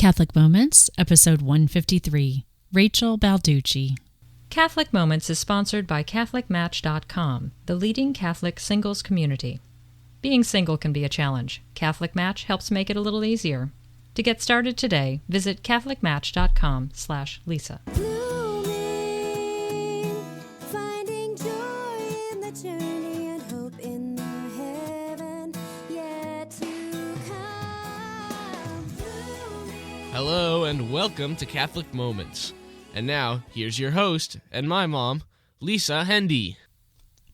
Catholic Moments, Episode 153, Rachel Balducci. Catholic Moments is sponsored by CatholicMatch.com, the leading Catholic singles community. Being single can be a challenge. Catholic Match helps make it a little easier. To get started today, visit CatholicMatch.com/Lisa. Hello and welcome to Catholic Moments. And now, here's your host and my mom, Lisa Hendy.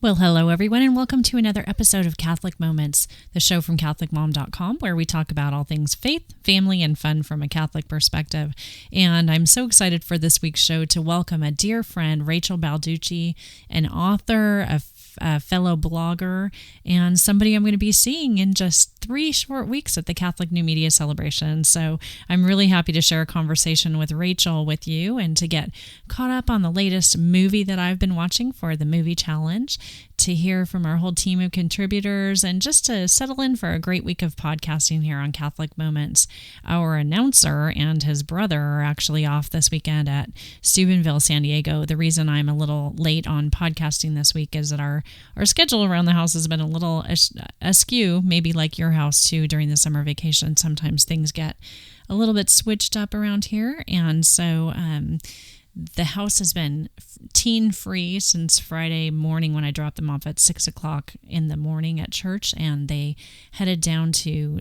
Well, hello everyone, and welcome to another episode of Catholic Moments, the show from CatholicMom.com, where we talk about all things faith, family, and fun from a Catholic perspective. And I'm so excited for this week's show to welcome a dear friend, Rachel Balducci, an author, a fellow blogger, and somebody I'm going to be seeing in just 3 short weeks at the Catholic New Media Celebration. So I'm really happy to share a conversation with Rachel with you and to get caught up on the latest movie that I've been watching for the Movie Challenge, to hear from our whole team of contributors, and just to settle in for a great week of podcasting here on Catholic Moments. Our announcer and his brother are actually off this weekend at Steubenville, San Diego. The reason I'm a little late on podcasting this week is that our schedule around the house has been a little askew, maybe like your house too during the summer vacation. Sometimes things get a little bit switched up around here, and so the house has been teen-free since Friday morning when I dropped them off at 6 o'clock in the morning at church, and they headed down to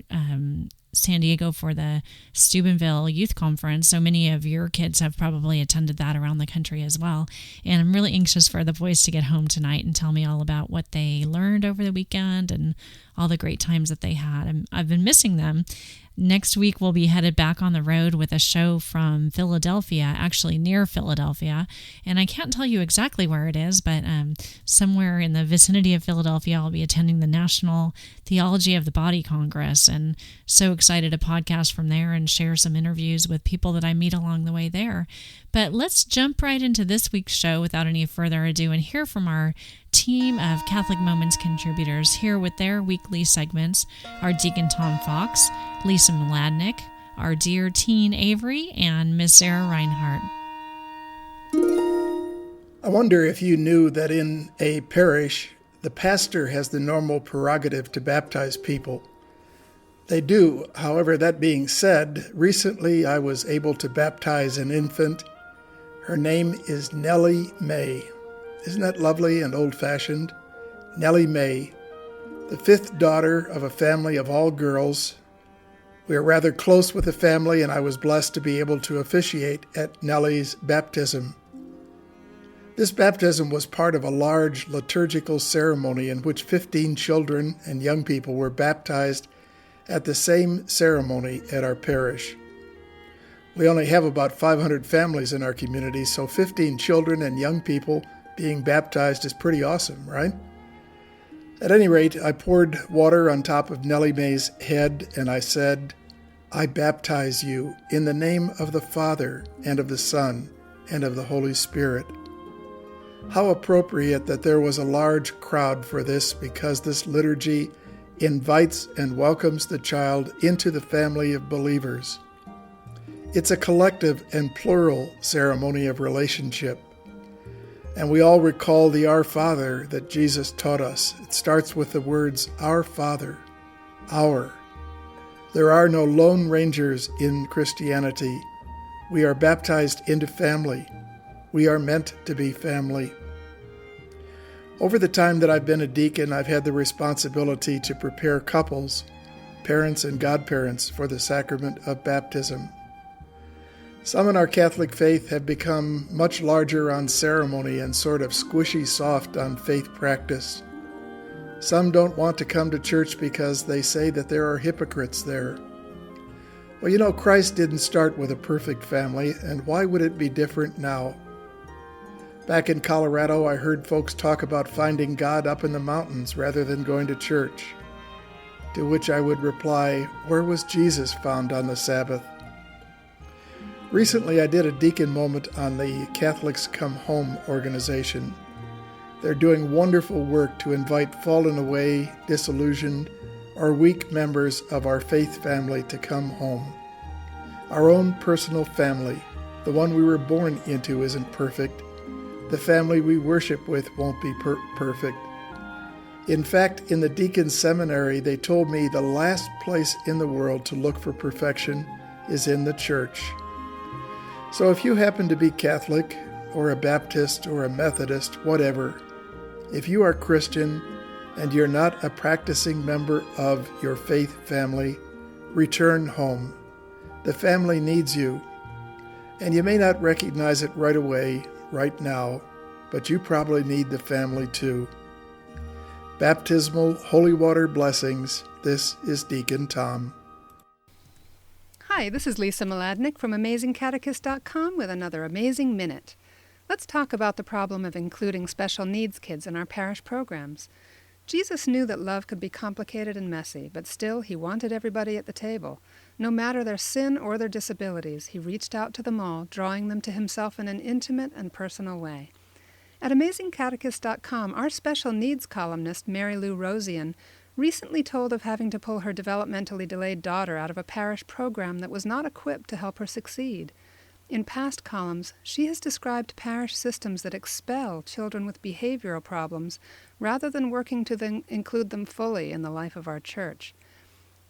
San Diego for the Steubenville Youth Conference. So many of your kids have probably attended that around the country as well. And I'm really anxious for the boys to get home tonight and tell me all about what they learned over the weekend and all the great times that they had. I've been missing them. Next week, we'll be headed back on the road with a show from Philadelphia, actually near Philadelphia. And I can't tell you exactly where it is, but somewhere in the vicinity of Philadelphia, I'll be attending the National Theology of the Body Congress. And so excited to podcast from there and share some interviews with people that I meet along the way there. But let's jump right into this week's show without any further ado and hear from our team of Catholic Moments contributors here with their weekly segments, our Deacon Tom Fox, Lisa Mladnick, our dear teen Avery, and Miss Sarah Reinhardt. I wonder if you knew that in a parish, the pastor has the normal prerogative to baptize people. They do. However, that being said, recently I was able to baptize an infant. Her name is Nellie May. Isn't that lovely and old-fashioned? Nellie May, the 5th daughter of a family of all girls. We are rather close with the family, and I was blessed to be able to officiate at Nellie's baptism. This baptism was part of a large liturgical ceremony in which 15 children and young people were baptized at the same ceremony at our parish. We only have about 500 families in our community, so 15 children and young people being baptized is pretty awesome, right? At any rate, I poured water on top of Nellie May's head, and I said, "I baptize you in the name of the Father, and of the Son, and of the Holy Spirit." How appropriate that there was a large crowd for this, because this liturgy invites and welcomes the child into the family of believers. It's a collective and plural ceremony of relationship. And we all recall the Our Father that Jesus taught us. It starts with the words, Our Father, our. There are no lone rangers in Christianity. We are baptized into family. We are meant to be family. Over the time that I've been a deacon, I've had the responsibility to prepare couples, parents and godparents, for the sacrament of baptism. Some in our Catholic faith have become much larger on ceremony and sort of squishy soft on faith practice. Some don't want to come to church because they say that there are hypocrites there. Well, you know, Christ didn't start with a perfect family, and why would it be different now? Back in Colorado, I heard folks talk about finding God up in the mountains rather than going to church. To which I would reply, where was Jesus found on the Sabbath? Recently, I did a deacon moment on the Catholics Come Home organization. They're doing wonderful work to invite fallen away, disillusioned, or weak members of our faith family to come home. Our own personal family, the one we were born into, isn't perfect. The family we worship with won't be perfect. In fact, in the deacon seminary, they told me the last place in the world to look for perfection is in the church. So if you happen to be Catholic, or a Baptist, or a Methodist, whatever, if you are Christian and you're not a practicing member of your faith family, return home. The family needs you, and you may not recognize it right away, right now, but you probably need the family too. Baptismal holy water blessings. This is Deacon Tom. Hi, this is Lisa Mladnick from AmazingCatechist.com with another Amazing Minute. Let's talk about the problem of including special needs kids in our parish programs. Jesus knew that love could be complicated and messy, but still he wanted everybody at the table. No matter their sin or their disabilities, he reached out to them all, drawing them to himself in an intimate and personal way. At AmazingCatechist.com, our special needs columnist, Mary Lou Rosian, recently told of having to pull her developmentally delayed daughter out of a parish program that was not equipped to help her succeed. In past columns, she has described parish systems that expel children with behavioral problems rather than working to include them fully in the life of our church.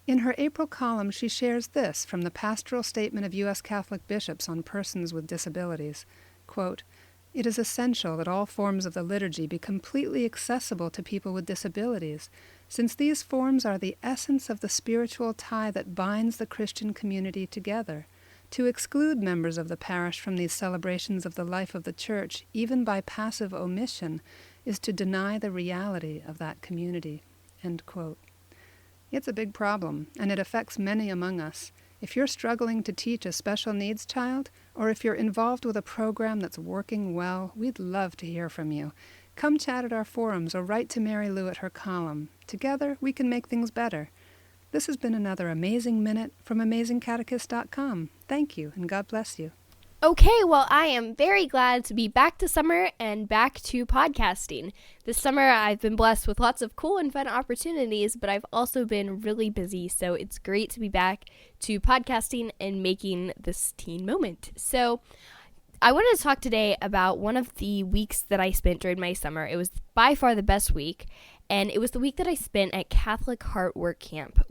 In her April column, she shares this from the Pastoral Statement of U.S. Catholic Bishops on Persons with Disabilities. Quote, "It is essential that all forms of the liturgy be completely accessible to people with disabilities, since these forms are the essence of the spiritual tie that binds the Christian community together. To exclude members of the parish from these celebrations of the life of the Church, even by passive omission, is to deny the reality of that community." End quote. It's a big problem, and it affects many among us. If you're struggling to teach a special needs child, or if you're involved with a program that's working well, we'd love to hear from you. Come chat at our forums or write to Mary Lou at her column. Together, we can make things better. This has been another Amazing Minute from AmazingCatechist.com. Thank you, and God bless you. Okay, well, I am very glad to be back to summer and back to podcasting. This summer, I've been blessed with lots of cool and fun opportunities, but I've also been really busy, so it's great to be back to podcasting and making this teen moment. So, I wanted to talk today about one of the weeks that I spent during my summer. It was by far the best week, and it was the week that I spent at Catholic Heart Work Camp.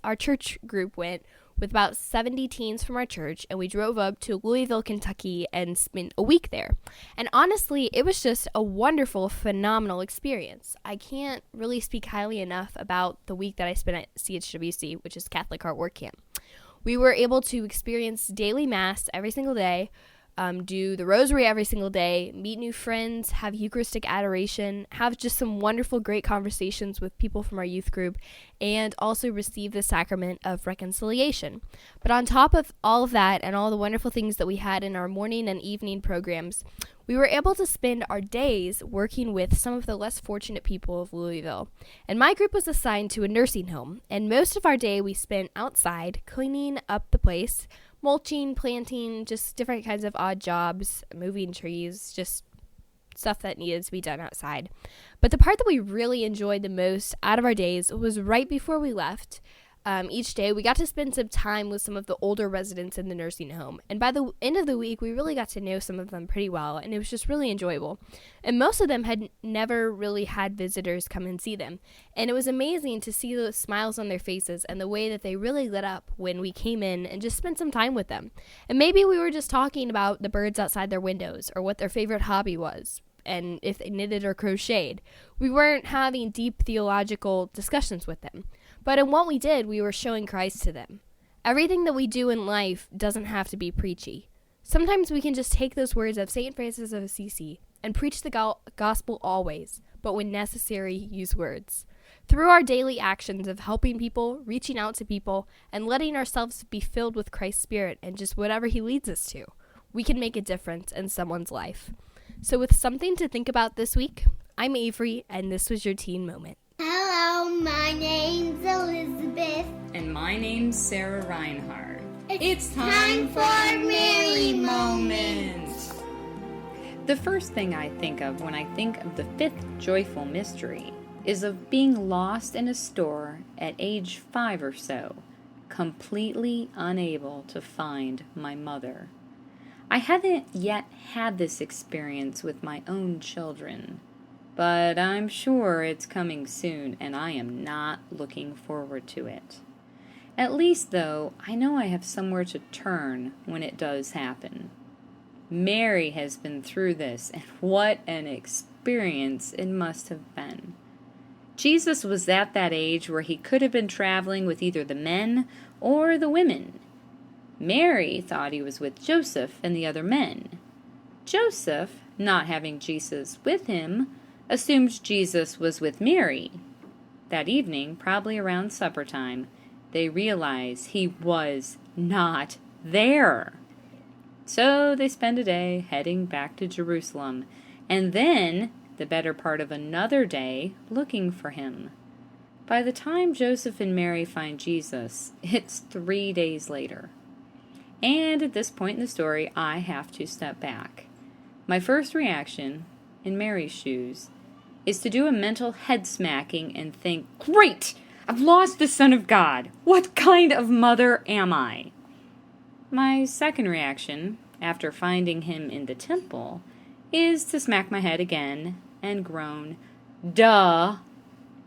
Our church group went with about 70 teens from our church, and we drove up to Louisville, Kentucky, and spent a week there. And honestly, it was just a wonderful, phenomenal experience. I can't really speak highly enough about the week that I spent at CHWC, which is Catholic Heart Work Camp. We were able to experience daily Mass every single day, do the rosary every single day, meet new friends, have Eucharistic adoration, have just some wonderful, great conversations with people from our youth group, and also receive the sacrament of reconciliation. But on top of all of that and all the wonderful things that we had in our morning and evening programs, we were able to spend our days working with some of the less fortunate people of Louisville. And my group was assigned to a nursing home, and most of our day we spent outside cleaning up the place, mulching, planting, just different kinds of odd jobs, moving trees, just stuff that needed to be done outside. But the part that we really enjoyed the most out of our days was right before we left. Each day, we got to spend some time with some of the older residents in the nursing home. And by the end of the week, we really got to know some of them pretty well, and it was just really enjoyable. And most of them had never really had visitors come and see them. And it was amazing to see those smiles on their faces and the way that they really lit up when we came in and just spent some time with them. And maybe we were just talking about the birds outside their windows or what their favorite hobby was, and if they knitted or crocheted. We weren't having deep theological discussions with them. But in what we did, we were showing Christ to them. Everything that we do in life doesn't have to be preachy. Sometimes we can just take those words of St. Francis of Assisi and preach the gospel always, but when necessary, use words. Through our daily actions of helping people, reaching out to people, and letting ourselves be filled with Christ's Spirit and just whatever He leads us to, we can make a difference in someone's life. So with something to think about this week, I'm Avery, and this was your Teen Moment. Hello, my name's Elizabeth. And my name's Sarah Reinhardt. It's time for Mary Moment. The first thing I think of when I think of the fifth joyful mystery is of being lost in a store at age 5 or so. completely unable to find my mother. I haven't yet had this experience with my own children, but I'm sure it's coming soon, and I am not looking forward to it. At least, though, I know I have somewhere to turn when it does happen. Mary has been through this, and what an experience it must have been. Jesus was at that age where he could have been traveling with either the men or the women. Mary thought he was with Joseph and the other men. Joseph, not having Jesus with him, assumed Jesus was with Mary. That evening, probably around supper time, they realized he was not there. So they spend a day heading back to Jerusalem, and then the better part of another day looking for him. By the time Joseph and Mary find Jesus, it's 3 days later. And at this point in the story, I have to step back. My first reaction, in Mary's shoes, is to do a mental head smacking and think, "Great! I've lost the Son of God. What kind of mother am I?" My second reaction, after finding him in the temple, is to smack my head again and groan, "Duh!"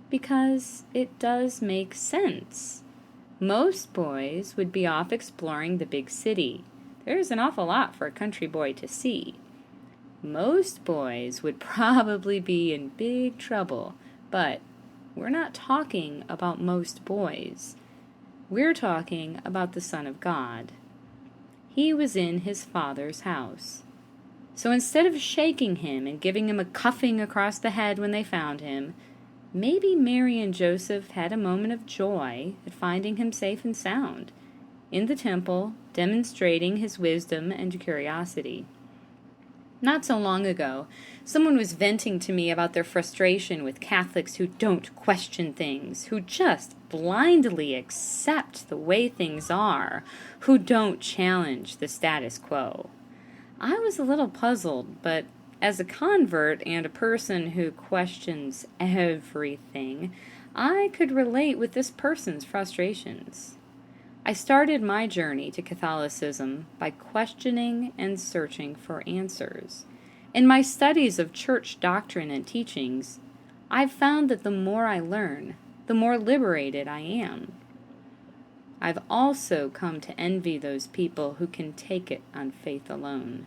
because it does make sense. Most boys would be off exploring the big city. There's an awful lot for a country boy to see. Most boys would probably be in big trouble, but we're not talking about most boys. We're talking about the Son of God. He was in his Father's house. So instead of shaking him and giving him a cuffing across the head when they found him, maybe Mary and Joseph had a moment of joy at finding him safe and sound, in the temple, demonstrating his wisdom and curiosity. Not so long ago, someone was venting to me about their frustration with Catholics who don't question things, who just blindly accept the way things are, who don't challenge the status quo. I was a little puzzled, but as a convert and a person who questions everything, I could relate with this person's frustrations. I started my journey to Catholicism by questioning and searching for answers. In my studies of church doctrine and teachings, I've found that the more I learn, the more liberated I am. I've also come to envy those people who can take it on faith alone.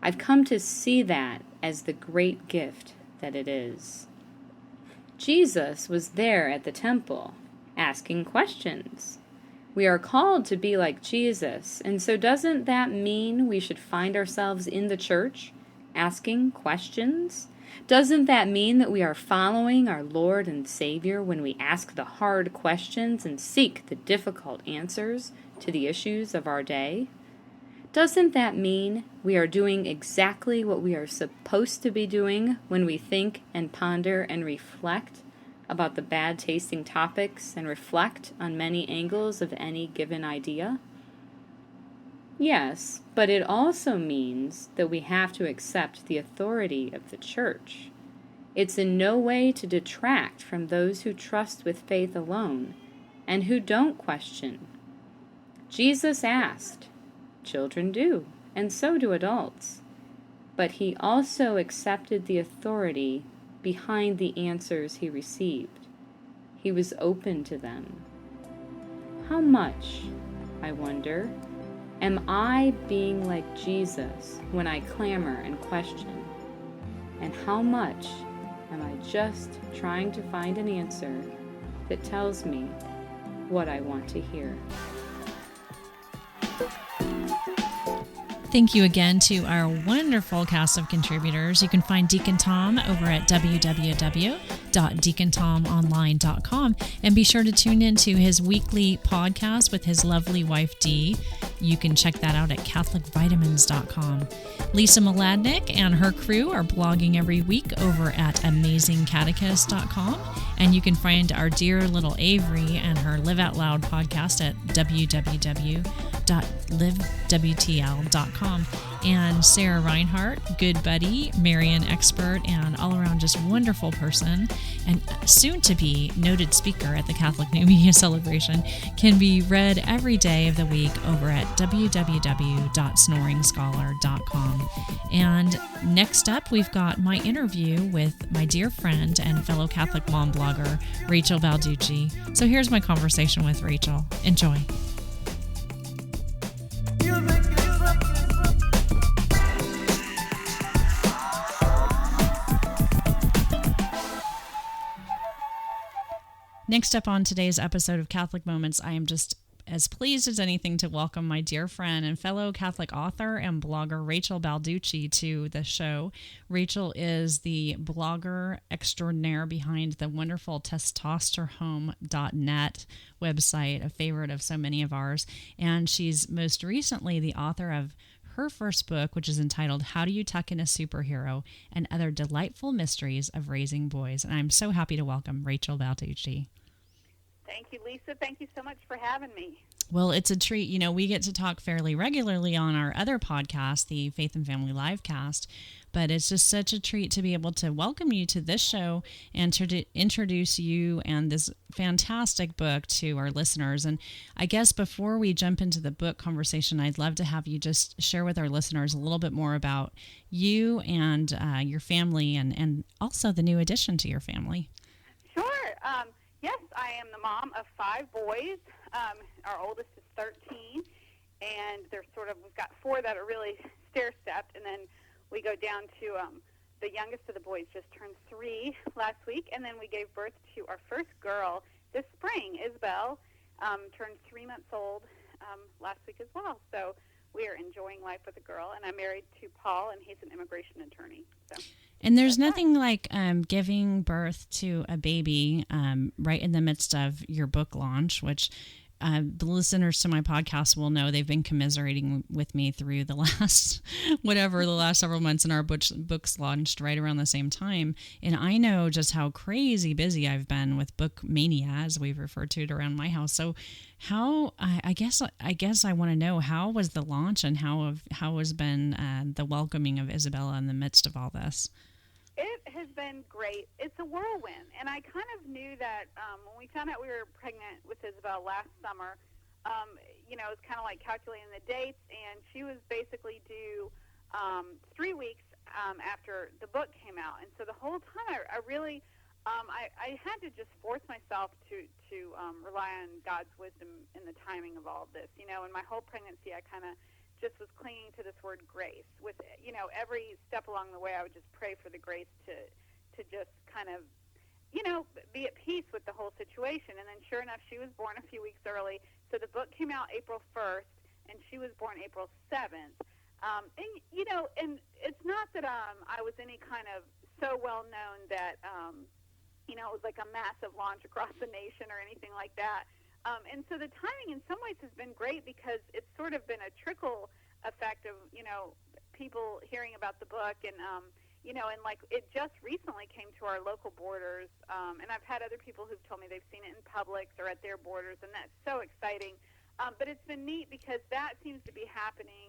I've come to see that as the great gift that it is. Jesus was there at the temple, asking questions. We are called to be like Jesus, and so doesn't that mean we should find ourselves in the church, asking questions? Doesn't that mean that we are following our Lord and Savior when we ask the hard questions and seek the difficult answers to the issues of our day? Doesn't that mean we are doing exactly what we are supposed to be doing when we think and ponder and reflect about the bad-tasting topics and reflect on many angles of any given idea? Yes, but it also means that we have to accept the authority of the church. It's in no way to detract from those who trust with faith alone and who don't question. Jesus asked. Children do, and so do adults. But he also accepted the authority behind the answers he received. He was open to them. How much, I wonder, am I being like Jesus when I clamor and question? And how much am I just trying to find an answer that tells me what I want to hear? Thank you again to our wonderful cast of contributors. You can find Deacon Tom over at www.deacontomonline.com, and be sure to tune in to his weekly podcast with his lovely wife Dee. You can check that out at catholicvitamins.com. Lisa Mladnick and her crew are blogging every week over at amazingcatechist.com, and you can find our dear little Avery and her Live Out Loud podcast at www.liveoutloud.com. www.livewtl.com. And Sarah Reinhart, good buddy, Marian expert, and all around just wonderful person, and soon to be noted speaker at the Catholic New Media Celebration, can be read every day of the week over at www.snoringscholar.com. And next up, we've got my interview with my dear friend and fellow Catholic mom blogger, Rachel Balducci. So here's my conversation with Rachel. Enjoy. Next up on today's episode of Catholic Moments, I am just as pleased as anything to welcome my dear friend and fellow Catholic author and blogger Rachel Balducci to the show. Rachel is the blogger extraordinaire behind the wonderful testosterhome.net website, a favorite of so many of ours. And she's most recently the author of her first book, which is entitled How Do You Tuck in a Superhero and Other Delightful Mysteries of Raising Boys. And I'm so happy to welcome Rachel Balducci. Thank you, Lisa. Thank you so much for having me. Well, it's a treat. You know, we get to talk fairly regularly on our other podcast, the Faith and Family Livecast, but it's just such a treat to be able to welcome you to this show and to introduce you and this fantastic book to our listeners. And I guess before we jump into the book conversation, I'd love to have you just share with our listeners a little bit more about you and your family and also the new addition to your family. Sure. Yes, I am the mom of 5 boys. Our oldest is 13, and we've got 4 that are really stair-stepped, and then we go down to the youngest of the boys just turned 3 last week, and then we gave birth to our first girl this spring. Isabel turned 3 months old last week as well. So we are enjoying life with a girl, and I'm married to Paul, and he's an immigration attorney. So. And there's nothing like giving birth to a baby right in the midst of your book launch, which the listeners to my podcast will know they've been commiserating with me through the last several months, and our books launched right around the same time. And I know just how crazy busy I've been with book mania, as we've referred to it around my house. So how, I guess I want to know, how was the launch and how has been the welcoming of Isabella in the midst of all this? It has been great. It's a whirlwind, and I kind of knew that when we found out we were pregnant with Isabel last summer, it was kind of like calculating the dates, and she was basically due 3 weeks after the book came out. And so the whole time I really I had to just force myself to rely on God's wisdom in the timing of all of this. In my whole pregnancy, I kind of just was clinging to this word grace. With every step along the way, I would just pray for the grace to just kind of be at peace with the whole situation. And then sure enough, she was born a few weeks early. So the book came out April 1st, and she was born April 7th. And it's not that I was any kind of so well known that it was like a massive launch across the nation or anything like that. And so the timing in some ways has been great because it's sort of been a trickle effect of, people hearing about the book and like it just recently came to our local borders. And I've had other people who've told me they've seen it in Publix or at their borders, and that's so exciting. But it's been neat because that seems to be happening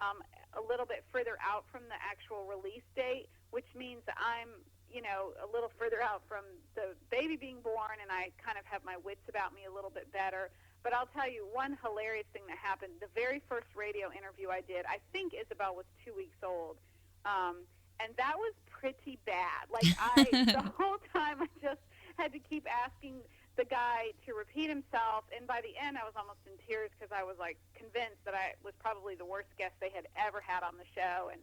a little bit further out from the actual release date, which means that I'm a little further out from the baby being born, and I kind of have my wits about me a little bit better. But I'll tell you one hilarious thing that happened. The very first radio interview I did, I think Isabel was 2 weeks old, and that was pretty bad. Like, the whole time I just had to keep asking the guy to repeat himself, and by the end I was almost in tears because I was, like, convinced that I was probably the worst guest they had ever had on the show. And,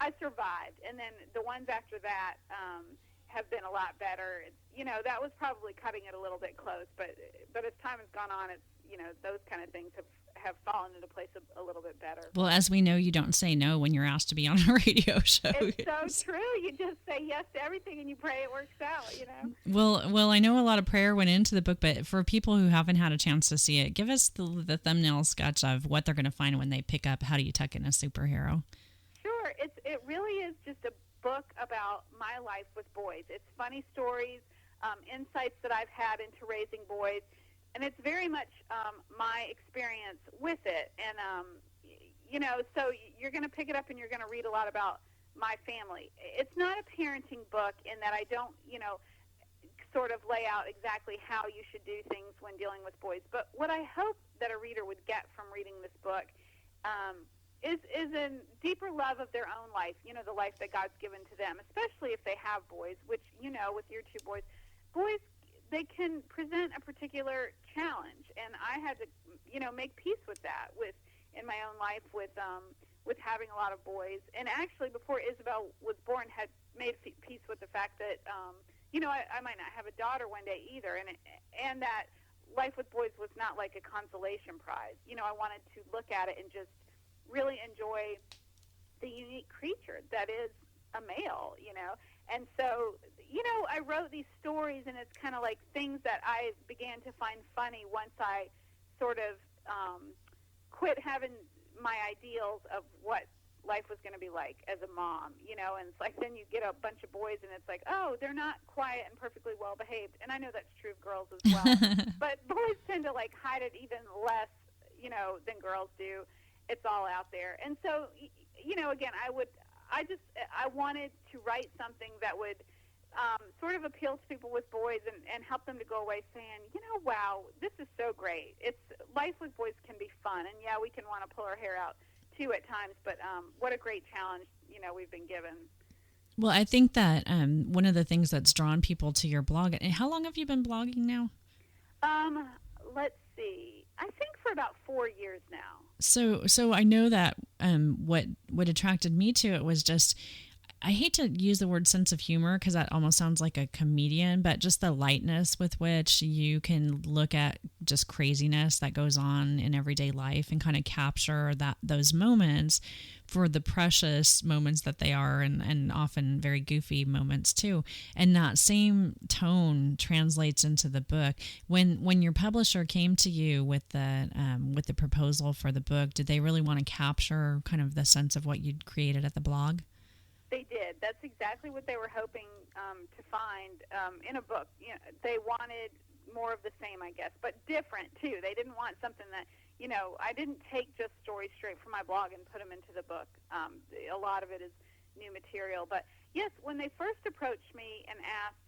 I survived, and then the ones after that have been a lot better. That was probably cutting it a little bit close, but as time has gone on, it's those kind of things have fallen into place a little bit better. Well, as we know, you don't say no when you're asked to be on a radio show. It's so true. You just say yes to everything, and you pray it works out. Well, I know a lot of prayer went into the book, but for people who haven't had a chance to see it, give us the thumbnail sketch of what they're going to find when they pick up How Do You Tuck in a Superhero? Sure. It really is just a book about my life with boys. It's funny stories, insights that I've had into raising boys. and it's very much my experience with it. And, so you're going to pick it up and you're going to read a lot about my family. It's not a parenting book in that I don't, sort of lay out exactly how you should do things when dealing with boys. But what I hope that a reader would get from reading this book is a deeper love of their own life, the life that God's given to them, especially if they have boys, which, with your two boys, they can present a particular challenge. And I had to, make peace with that in my own life with having a lot of boys. And actually, before Isabel was born, had made peace with the fact that, I might not have a daughter one day either, and that life with boys was not like a consolation prize. I wanted to look at it and just really enjoy the unique creature that is a male, And so, I wrote these stories, and it's kind of like things that I began to find funny once I sort of quit having my ideals of what life was going to be like as a mom, and it's like then you get a bunch of boys and it's like, oh, they're not quiet and perfectly well behaved. And I know that's true of girls as well, but boys tend to like hide it even less, than girls do. It's all out there. And so, again, I wanted to write something that would sort of appeal to people with boys and help them to go away saying, wow, this is so great. Life with boys can be fun. And yeah, we can want to pull our hair out too at times, but what a great challenge, we've been given. Well, I think that one of the things that's drawn people to your blog, and how long have you been blogging now? Let's see. I think for about 4 years now. So I know that what attracted me to it was just, I hate to use the word sense of humor because that almost sounds like a comedian, but just the lightness with which you can look at just craziness that goes on in everyday life and kind of capture those moments for the precious moments that they are, and often very goofy moments too. And that same tone translates into the book. When your publisher came to you with the proposal for the book, did they really want to capture kind of the sense of what you'd created at the blog? They did. That's exactly what they were hoping to find in a book. They wanted more of the same, I guess, but different too. They didn't want something that, I didn't take just stories straight from my blog and put them into the book. A lot of it is new material. But yes, when they first approached me and asked,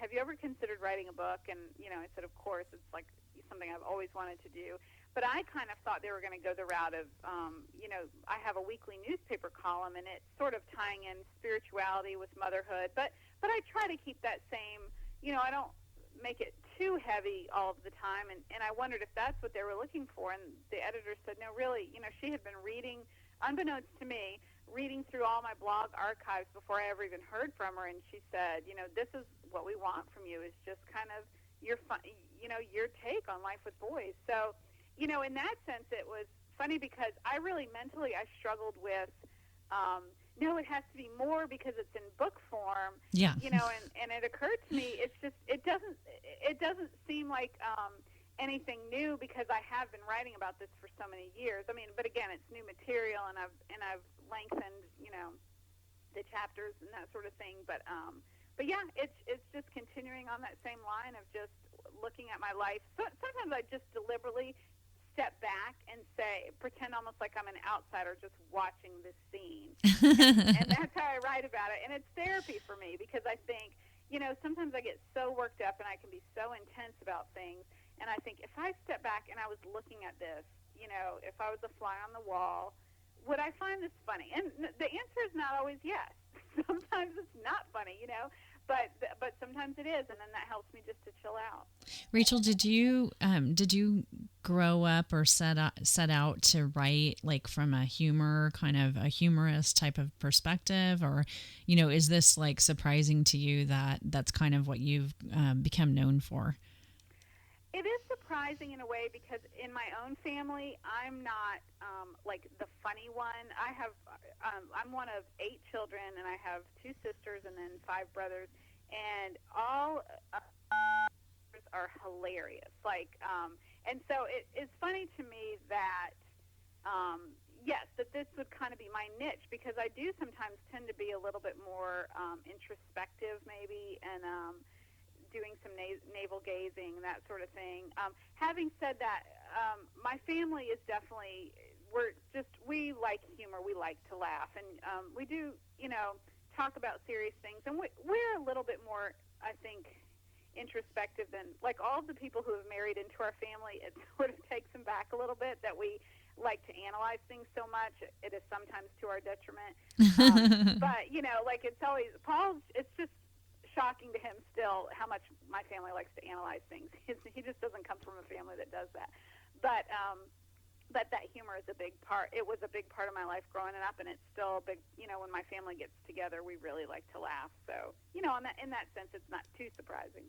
have you ever considered writing a book? And, I said, of course, it's like something I've always wanted to do. But I kind of thought they were going to go the route of, I have a weekly newspaper column, and it's sort of tying in spirituality with motherhood. But I try to keep that same, I don't make it too heavy all of the time. And I wondered if that's what they were looking for. And the editor said, no, really, she had been reading, unbeknownst to me, reading through all my blog archives before I ever even heard from her. And she said, this is what we want from you, is just kind of your take on life with boys. So, in that sense, it was funny because I really mentally I struggled with, no, it has to be more because it's in book form. Yeah. And it occurred to me, it's just it doesn't seem like anything new because I have been writing about this for so many years. I mean, but again, it's new material, and I've lengthened, the chapters and that sort of thing. But yeah, it's just continuing on that same line of just looking at my life. So sometimes I just deliberately step back and pretend almost like I'm an outsider just watching this scene. and that's how I write about it. And it's therapy for me because I think, sometimes I get so worked up and I can be so intense about things. And I think if I step back and I was looking at this, if I was a fly on the wall, would I find this funny? And the answer is not always yes. Sometimes it's not funny, but sometimes it is, and then that helps me just to chill out. Rachel, did you grow up or set out to write like from a humorous type of perspective, or is this like surprising to you that that's kind of what you've become known for? It is surprising in a way because in my own family, I'm not like the funny one. I'm one of 8 children, and I have 2 sisters and then 5 brothers, and all are hilarious. And so it's funny to me that yes, that this would kind of be my niche because I do sometimes tend to be a little bit more introspective, maybe, and doing some navel gazing, that sort of thing. Having said that, my family is definitely, we like humor, we like to laugh, and we do, talk about serious things, and we're a little bit more, I think, introspective than, like, all of the people who have married into our family. It sort of takes them back a little bit that we like to analyze things so much. It is sometimes to our detriment. But, like, it's always, it's just shocking to him still how much my family likes to analyze things. He just doesn't come from a family that does that. But that humor is a big part. It was a big part of my life growing up, and it's still a big, when my family gets together, we really like to laugh. So, in that sense, it's not too surprising.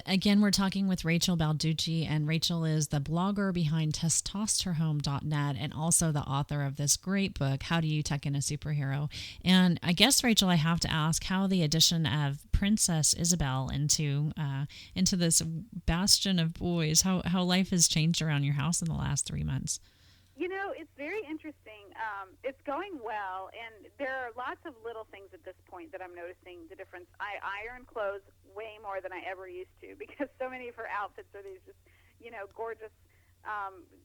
Again, we're talking with Rachel Balducci, and Rachel is the blogger behind testosterone.net and also the author of this great book, How Do You Tuck in a Superhero? And I guess, Rachel, I have to ask how the addition of Princess Isabel into this bastion of boys, how life has changed around your house in the last 3 months. It's very interesting. It's going well, and there are lots of little things at this point that I'm noticing the difference. I iron clothes way more than I ever used to, because so many of her outfits are these just, gorgeous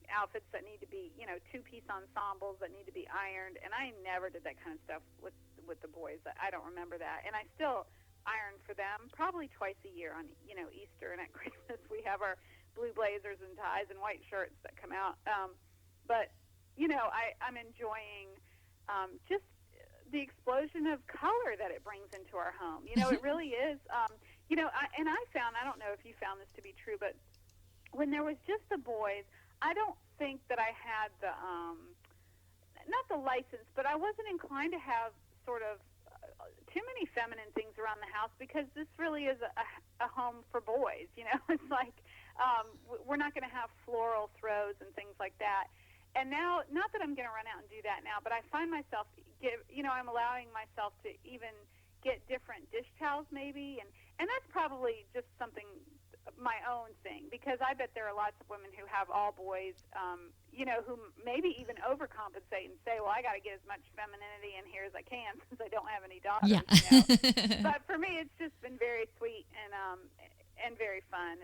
outfits that need to be, two-piece ensembles that need to be ironed, and I never did that kind of stuff with the boys. I don't remember that, and I still iron for them probably twice a year on, Easter and at Christmas. We have our blue blazers and ties and white shirts that come out. But, I'm enjoying just the explosion of color that it brings into our home. It really is. And I found, I don't know if you found this to be true, but when there was just the boys, I don't think that I had the, not the license, but I wasn't inclined to have sort of too many feminine things around the house, because this really is a home for boys. It's like, we're not going to have floral throws and things like that. And now, not that I'm going to run out and do that now, but I find myself, I'm allowing myself to even get different dish towels maybe, and that's probably just something, my own thing, because I bet there are lots of women who have all boys, who maybe even overcompensate and say, well, I got to get as much femininity in here as I can since I don't have any daughters. Yeah. But for me, it's just been very sweet and very fun.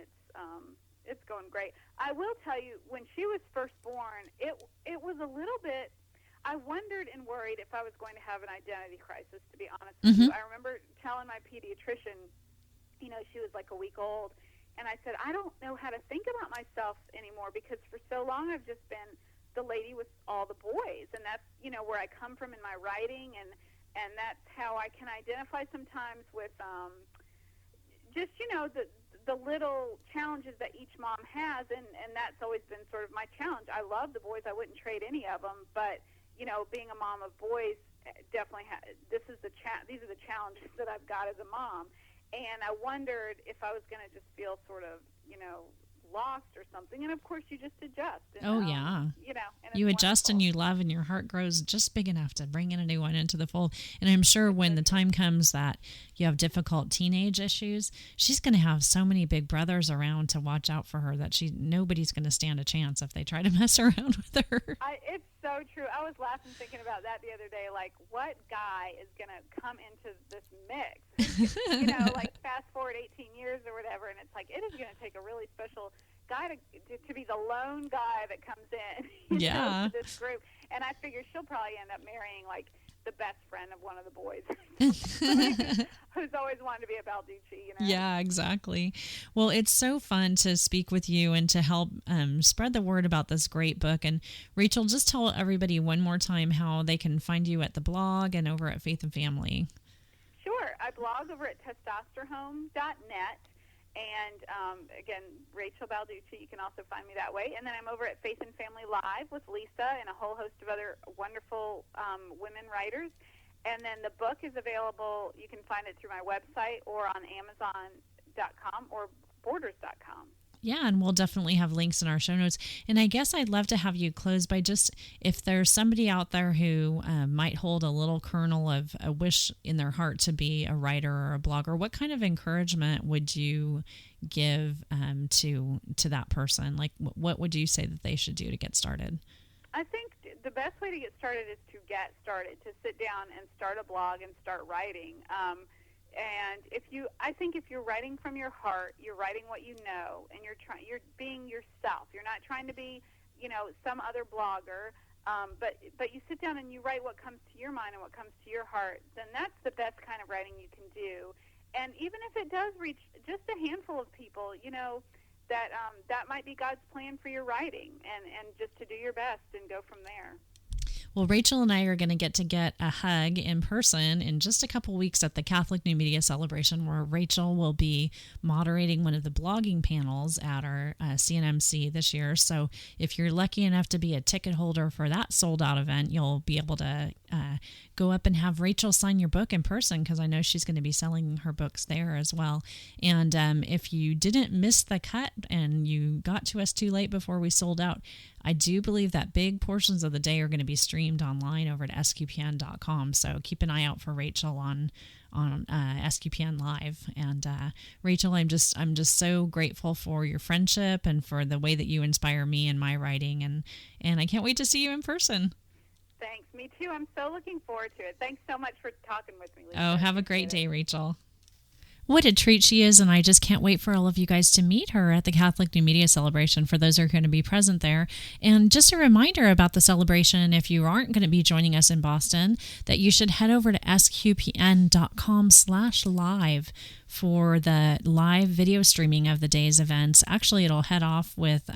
It's going great. I will tell you, when she was first born, it was a little bit, I wondered and worried if I was going to have an identity crisis, to be honest with you. I remember telling my pediatrician, she was like a week old, and I said, I don't know how to think about myself anymore, because for so long I've just been the lady with all the boys, and that's, where I come from in my writing, and that's how I can identify sometimes with just, the little challenges that each mom has, and that's always been sort of my challenge. I love the boys. I wouldn't trade any of them, but, being a mom of boys definitely these are the challenges that I've got as a mom. And I wondered if I was going to just feel sort of, lost or something. And of course, you just adjust. And, yeah. And you adjust and you love, and your heart grows just big enough to bring in a new one into the fold. And I'm sure when the time comes that you have difficult teenage issues, she's going to have so many big brothers around to watch out for her that nobody's going to stand a chance if they try to mess around with her. It's so true. I was laughing thinking about that the other day. Like, what guy is going to come into this mix? Like fast forward 18 years or whatever, and it's like, it is going to take a really special guy to be the lone guy that comes in to this group. And I figure she'll probably end up marrying like the best friend of one of the boys who's always wanted to be a Balducci. Yeah, exactly. Well, it's so fun to speak with you and to help spread the word about this great book. And Rachel, just tell everybody one more time how they can find you at the blog and over at Faith and Family. Sure. I blog over at testosterone.net. And, again, Rachel Balducci, you can also find me that way. And then I'm over at Faith and Family Live with Lisa and a whole host of other wonderful women writers. And then the book is available. You can find it through my website or on Amazon.com or Borders.com. Yeah, and we'll definitely have links in our show notes. And I guess I'd love to have you close by just, if there's somebody out there who might hold a little kernel of a wish in their heart to be a writer or a blogger, what kind of encouragement would you give to that person? Like, what would you say that they should do to get started? I think the best way to get started is to get started, to sit down and start a blog and start writing. And I think if you're writing from your heart, you're writing what you know, and you're being yourself. You're not trying to be, some other blogger. But you sit down and you write what comes to your mind and what comes to your heart. Then that's the best kind of writing you can do. And even if it does reach just a handful of people, that might be God's plan for your writing, and just to do your best and go from there. Well, Rachel and I are going to get a hug in person in just a couple weeks at the Catholic New Media Celebration, where Rachel will be moderating one of the blogging panels at our CNMC this year. So if you're lucky enough to be a ticket holder for that sold-out event, you'll be able to go up and have Rachel sign your book in person, because I know she's going to be selling her books there as well. And if you didn't miss the cut and you got to us too late before we sold out, I do believe that big portions of the day are going to be streamed online over at sqpn.com. So keep an eye out for Rachel on SQPN Live. And Rachel, I'm just so grateful for your friendship and for the way that you inspire me in my writing. And I can't wait to see you in person. Thanks. Me too. I'm so looking forward to it. Thanks so much for talking with me, Lisa. Oh, have a great day, Rachel. What a treat she is, and I just can't wait for all of you guys to meet her at the Catholic New Media Celebration, for those who are going to be present there. And just a reminder about the celebration, if you aren't going to be joining us in Boston, that you should head over to sqpn.com/live for the live video streaming of the day's events. Actually, it'll head off with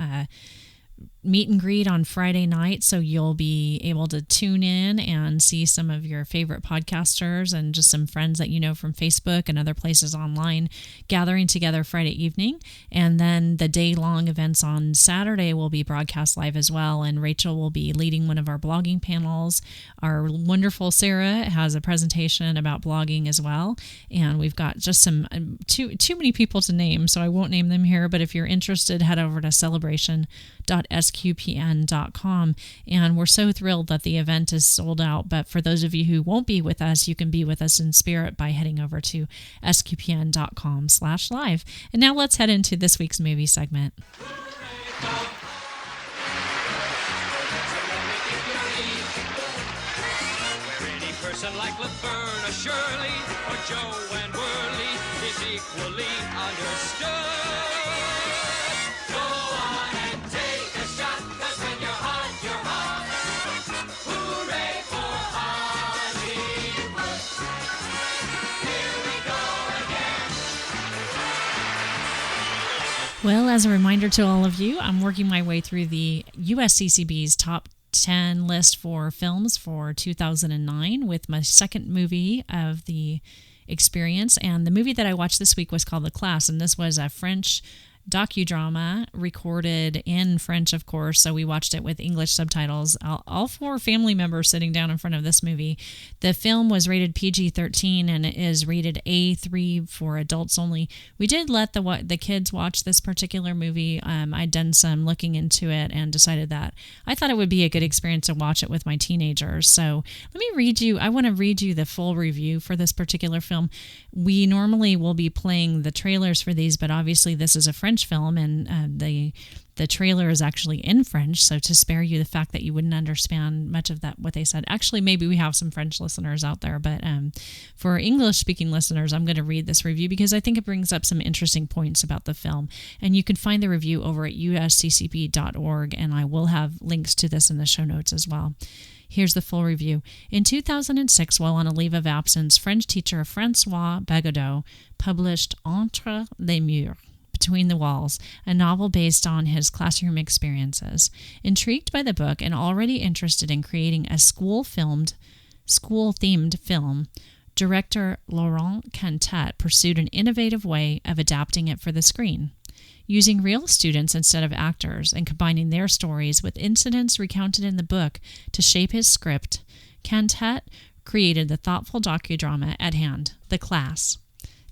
meet and greet on Friday night, so you'll be able to tune in and see some of your favorite podcasters and just some friends that you know from Facebook and other places online gathering together Friday evening. And then the day-long events on Saturday will be broadcast live as well, and Rachel will be leading one of our blogging panels. Our wonderful Sarah has a presentation about blogging as well, and we've got just some too many people to name, so I won't name them here, but if you're interested, head over to celebration.sqpn.com, and we're so thrilled that the event is sold out. But for those of you who won't be with us, you can be with us in spirit by heading over to sqpn.com/live. And now let's head into this week's movie segment. Person like Laverne or Shirley or Joe and Whirly is equally understood. Go on and take a shot, 'cause when you're hot, you're hot. Hooray for Hollywood. Here we go again. Well, as a reminder to all of you, I'm working my way through the USCCB's top 10 list for films for 2009 with my second movie of the experience. And the movie that I watched this week was called The Class, and this was a French docudrama recorded in French, of course, so we watched it with English subtitles. All four family members sitting down in front of this movie. The film was rated PG-13 and it is rated A3 for adults only. We did let the kids watch this particular movie. I'd done some looking into it and decided that I thought it would be a good experience to watch it with my teenagers. So let me read you, I want to read you the full review for this particular film. We normally will be playing the trailers for these, but obviously this is a French film, and the trailer is actually in French, so to spare you the fact that you wouldn't understand much of that what they said. Actually, maybe we have some French listeners out there, but for English-speaking listeners, I'm going to read this review because I think it brings up some interesting points about the film. And you can find the review over at usccb.org, and I will have links to this in the show notes as well. Here's the full review. In 2006, while on a leave of absence, French teacher François Bagodeau published Entre les Murs, Between the Walls, a novel based on his classroom experiences. Intrigued by the book and already interested in creating a school-themed film, director Laurent Cantat pursued an innovative way of adapting it for the screen. Using real students instead of actors and combining their stories with incidents recounted in the book to shape his script, Cantat created the thoughtful docudrama at hand, The Class.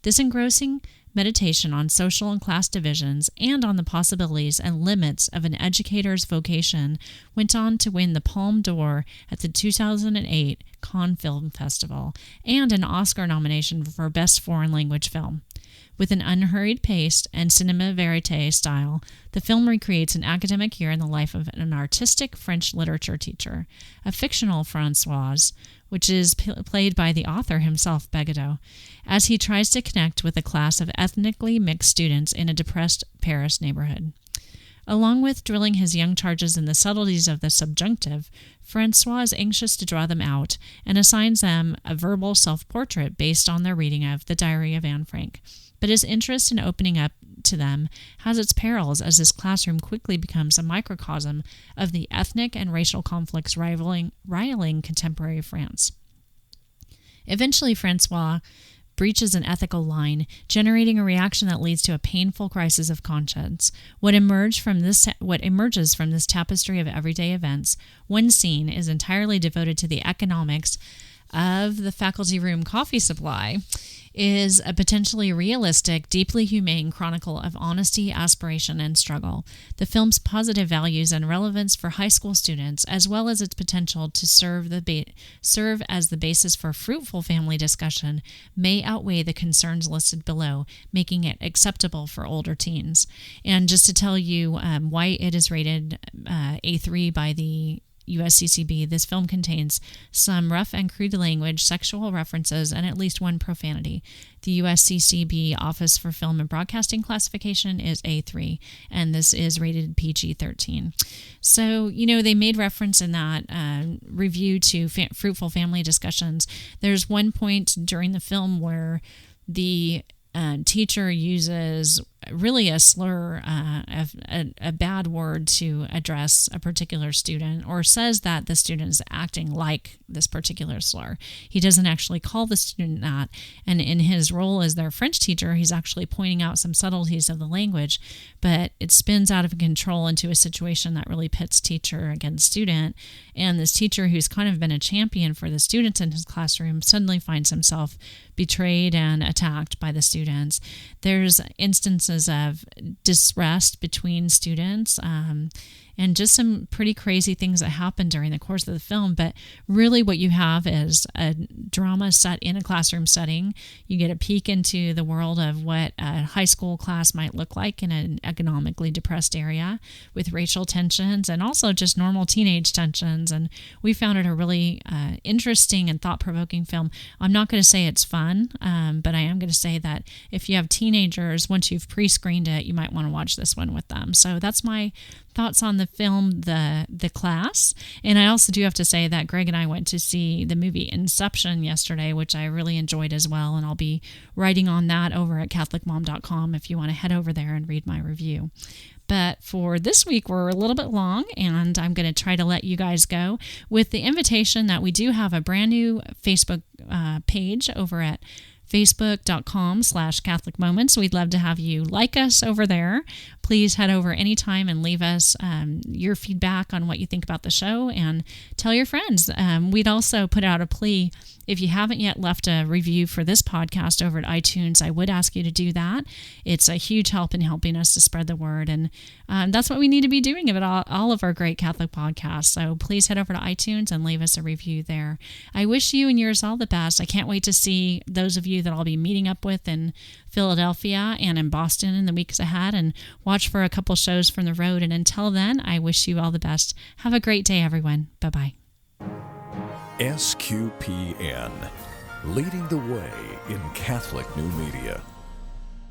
This engrossing meditation on social and class divisions and on the possibilities and limits of an educator's vocation went on to win the Palme d'Or at the 2008 Cannes Film Festival and an Oscar nomination for Best Foreign Language Film. With an unhurried pace and cinema verite style, the film recreates an academic year in the life of an artistic French literature teacher, a fictional Françoise, which is played by the author himself, Beguetot, as he tries to connect with a class of ethnically mixed students in a depressed Paris neighborhood. Along with drilling his young charges in the subtleties of the subjunctive, François is anxious to draw them out and assigns them a verbal self-portrait based on their reading of The Diary of Anne Frank. But his interest in opening up to them has its perils as his classroom quickly becomes a microcosm of the ethnic and racial conflicts riling contemporary France. Eventually, François breaches an ethical line, generating a reaction that leads to a painful crisis of conscience. What emerges from this tapestry of everyday events, one scene is entirely devoted to the economics of the faculty room coffee supply, is a potentially realistic, deeply humane chronicle of honesty, aspiration, and struggle. The film's positive values and relevance for high school students, as well as its potential to serve as the basis for fruitful family discussion, may outweigh the concerns listed below, making it acceptable for older teens. And just to tell you why it is rated A3 by the USCCB, this film contains some rough and crude language, sexual references, and at least one profanity. The USCCB Office for Film and Broadcasting classification is A3, and this is rated PG-13. So, they made reference in that review to fruitful family discussions. There's one point during the film where the teacher uses really a slur, a bad word to address a particular student, or says that the student is acting like this particular slur. He doesn't actually call the student that, and in his role as their French teacher, he's actually pointing out some subtleties of the language, but it spins out of control into a situation that really pits teacher against student, and this teacher, who's kind of been a champion for the students in his classroom, suddenly finds himself betrayed and attacked by the students. There's instances of disrest between students, and just some pretty crazy things that happen during the course of the film. But really what you have is a drama set in a classroom setting. You get a peek into the world of what a high school class might look like in an economically depressed area, with racial tensions and also just normal teenage tensions. And we found it a really interesting and thought-provoking film. I'm not going to say it's fun, but I am going to say that if you have teenagers, once you've pre-screened it, you might want to watch this one with them. So that's my thoughts on the film, The Class. And I also do have to say that Greg and I went to see the movie Inception yesterday, which I really enjoyed as well, and I'll be writing on that over at catholicmom.com if you want to head over there and read my review. But for this week, we're a little bit long, and I'm going to try to let you guys go with the invitation that we do have a brand new Facebook page over at facebook.com/Catholic Moments. We'd love to have you like us over there. Please head over anytime and leave us your feedback on what you think about the show, and tell your friends. We'd also put out a plea. If you haven't yet left a review for this podcast over at iTunes, I would ask you to do that. It's a huge help in helping us to spread the word, and that's what we need to be doing about all of our great Catholic podcasts. So please head over to iTunes and leave us a review there. I wish you and yours all the best. I can't wait to see those of you that I'll be meeting up with in Philadelphia and in Boston in the weeks ahead, and watch for a couple shows from the road. And until then, I wish you all the best. Have a great day, everyone. Bye-bye. SQPN, leading the way in Catholic new media.